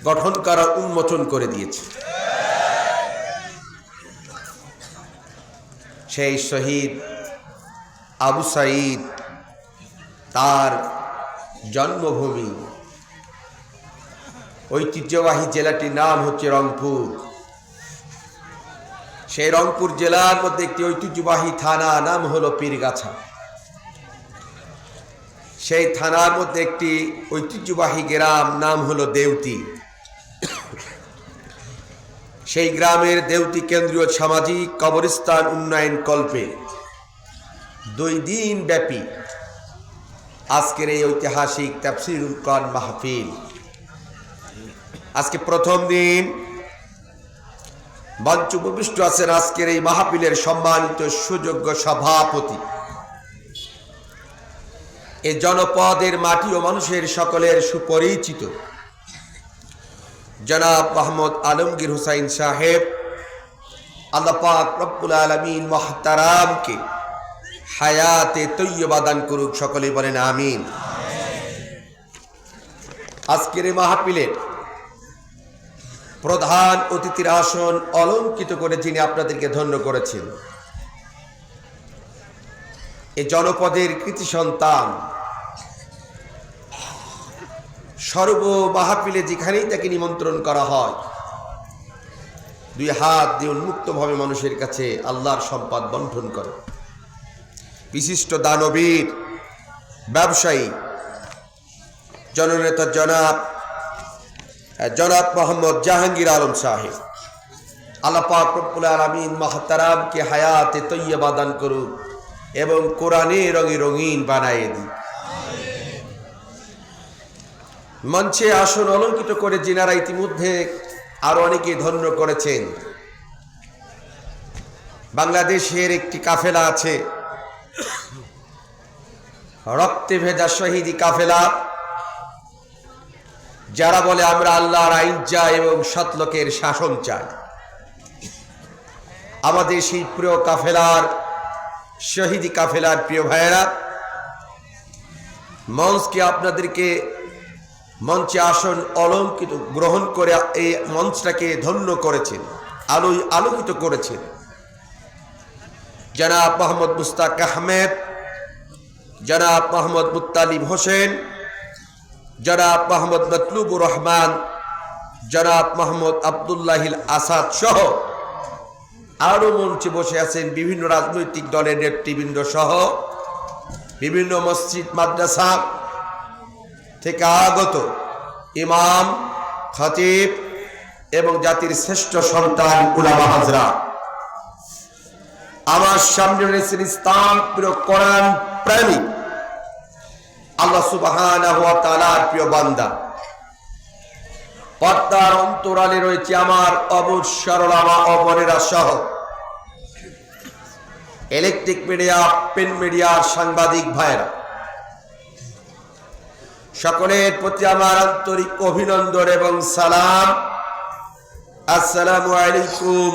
গঠন করা উন্মোচন করে দিয়েছে। সেই শহীদ আবু সাঈদ, তার জন্মভূমি ঐতিহ্যবাহী জেলাটির নাম হচ্ছে রংপুর। সেই রংপুর জেলার মধ্যে একটি ঐতিহ্যবাহী থানা নাম হলো পীরগাছা। সেই থানার মধ্যে একটি ঐতিহ্যবাহী গ্রাম নাম হলো দেউতি। সেই গ্রামের দেউতি কেন্দ্রীয় সামাজিক কবরস্থান উন্নয়ন কল্পে 2 দিন ব্যাপী আজকের এই ঐতিহাসিক তাফসীরুল কোরআন মাহফিল। আজকে প্রথম দিন মঞ্চ উপবিষ্ট আছেন আজকের এই মাহফিলের সম্মানিত সুযোগ্য সভাপতি, এই জনপদের মাটি ও মানুষের সকলের সুপরিচিত জনাব মোহাম্মদ আলমগীর হুসাইন সাহেব। আল্লাহ পাক রব্বুল আলামিন মুহতারামকে হায়াতে তৈয়বা দান করুক, সকলে বলেন আমিন। আজকের এই মাহফিলের প্রধান অতিথির আসন অলঙ্কিত করে যিনি আপনাদেরকে ধন্য করেছেন, এই জনপদের কৃতি সন্তান, সর্ব মাহফিলে যেখানেই তাকে নিমন্ত্রণ করা হয় 2 হাত দিয়ে উন্মুক্তভাবে মানুষের কাছে আল্লাহর সম্পদ বন্টন করে বিশিষ্ট দানবীর ব্যবসায়ী জননেতা জনাব মোহাম্মদ জাহাঙ্গীর আলম সাহেব। আল্লাহ পাক রব্বুল আলামিন মুহতারামকে হায়াতে তৈয়বা দান করুক এবং কোরআনে রঙে রঙিন বানায়ে দিক। মঞ্চে আসন অলঙ্কিত করে যিনারা ইতিমধ্যে আরো অনেকে ধন্য করেছেন। বাংলাদেশের একটি কাফেলা আছে, রক্তে ভেজা শহীদি কাফেলা, যারা বলে আমরা আল্লাহর আইন চাই এবং সৎলোকের শাসন চাই। আমাদের সেই প্রিয় কাফেলার, শহীদি কাফেলার প্রিয় ভাইয়েরা, মঞ্চকে আপনাদেরকে মঞ্চে আসন অলঙ্কিত গ্রহণ করে এই মঞ্চটাকে ধন্য করেছেন, আলোকিত করেছেন জনাব মোহাম্মদ মুস্তাক আহমেদ, জনাব মোহাম্মদ মুত্তালিব হোসেন, জনাব মোহাম্মদ মতলুবুর রহমান, জনাব মোহাম্মদ আব্দুল্লাহিল আসাদ সহ আরো মঞ্চে বসে আছেন বিভিন্ন রাজনৈতিক দলের নেতৃবৃন্দ সহ বিভিন্ন মসজিদ মাদ্রাসা থেকে আগত ইমাম, খতিব এবং জাতির শ্রেষ্ঠ সন্তান উলামা হাজরাত। আমার সামনে রয়েছেন ইসলাম প্রিয় কোরআন প্রেমিক আল্লাহ সুবহানাহু ওয়া তাআলার প্রিয় বান্দা। পর্দার অন্তরালে রয়েছে আমার অবুঝ সরলামা অবনেরা সহ ইলেকট্রিক মিডিয়া, প্রিন্ট মিডিয়ার সাংবাদিক ভাইরা, সকলের প্রতি আমার আন্তরিক অভিনন্দন এবং সালাম। আসসালামু আলাইকুম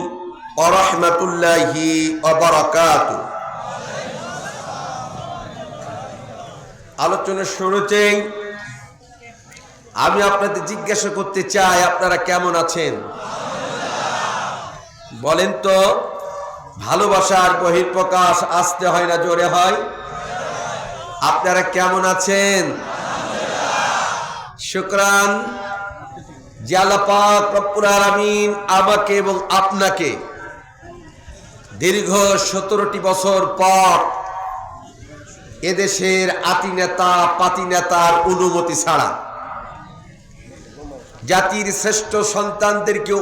ওয়া রাহমাতুল্লাহি ওয়া বারাকাতুহু। আলোচনার শুরুতে আমি আপনাদের জিজ্ঞাসা করতে চাই, আপনারা কেমন আছেন? বলেন তো, ভালোবাসার বহিঃপ্রকাশ আসতে হয় না জোরে হয়? আপনারা কেমন আছেন? শুকরান। যে আল্লাহ পাক রব্বুল আলামিন আমাকে এবং আপনাকে দীর্ঘ 17টি বছর পর এদেশের আতি নেতা পাতি নেতার অনুমতি ছাড়া জাতির শ্রেষ্ঠ সন্তানদেরকে